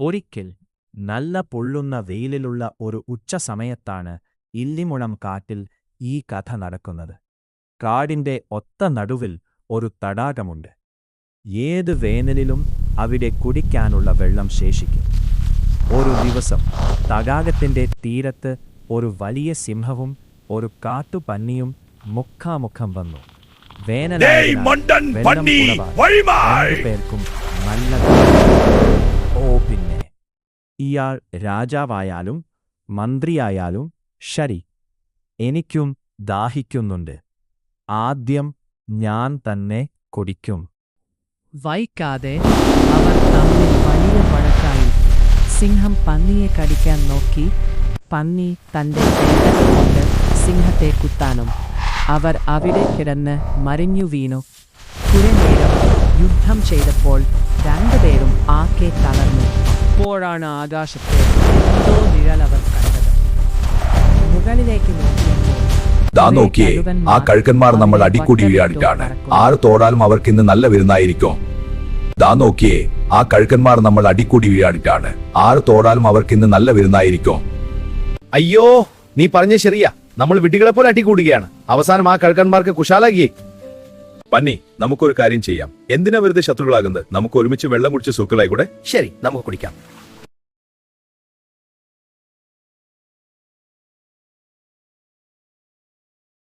ഒരിക്കൽ നല്ല പൊള്ളുന്ന വെയിലിലുള്ള ഒരു ഉച്ച സമയത്താണ് ഇല്ലിമുളം കാട്ടിൽ ഈ കഥ നടക്കുന്നത്. കാടിന്റെ ഒത്ത നടുവിൽ ഒരു തടാകമുണ്ട്. ഏത് വേനലിലും അവിടെ കുടിക്കാനുള്ള വെള്ളം ശേഷിക്കും. ഒരു ദിവസം തടാകത്തിന്റെ തീരത്ത് ഒരു വലിയ സിംഹവും ഒരു കാട്ടുപന്നിയും മുഖാമുഖം വന്നു. പേർക്കും നല്ല പിന്നെ ഇയാൾ രാജാവായാലും മന്ത്രിയായാലും ശരി, എനിക്കും ദാഹിക്കുന്നുണ്ട്. ആദ്യം ഞാൻ തന്നെ കുടിക്കും. വൈകാതെ അവർ തമ്മിൽ വലിയ വഴക്കായി. സിംഹം പന്നിയെ കടിക്കാൻ നോക്കി. പന്നി തന്റെ കൊണ്ട് സിംഹത്തെ കുത്താനും അവർ അവിടെ കിടന്ന് മറിഞ്ഞു വീണു. കുറെ നേരം യുദ്ധം ചെയ്തപ്പോൾ രണ്ടുപേരും ആകെ തളർന്നു. അപ്പോഴാണ് ആകാശത്തെ എന്തോ നിഴൽ അവർ കണ്ടത്. മുകളിലേക്ക് നോക്കിയേ, ആ കഴുകന്മാർ നമ്മൾ അടിക്കൂടി വീഴാനിട്ടാണ്. ആര് തോടാലും അവർക്ക് ഇന്ന് നല്ല വിരുന്നായിരിക്കും. നോക്കിയേ, ആ കഴുകന്മാർ നമ്മൾ അടിക്കൂടി വീഴാനിട്ടാണ്. ആര് തോടാലും അവർക്ക് ഇന്ന് നല്ല വിരുന്നായിരിക്കും. അയ്യോ, നീ പറഞ്ഞ ശരിയാ. നമ്മൾ വിഡ്ഢികളെ പോലെ അടികൂടുകയാണ്. അവസാനം ആ കഴുകന്മാർക്ക് കുശാലാകിയേ. പന്നി, നമുക്കൊരു കാര്യം ചെയ്യാം. എന്തിനാ വെറുതെ ശത്രുക്കളാകുന്നത്? നമുക്ക് ഒരുമിച്ച് വെള്ളം കുടിച്ച് സുഖങ്ങളായിക്കൂടെ? ശരി, നമുക്ക് കുടിക്കാം.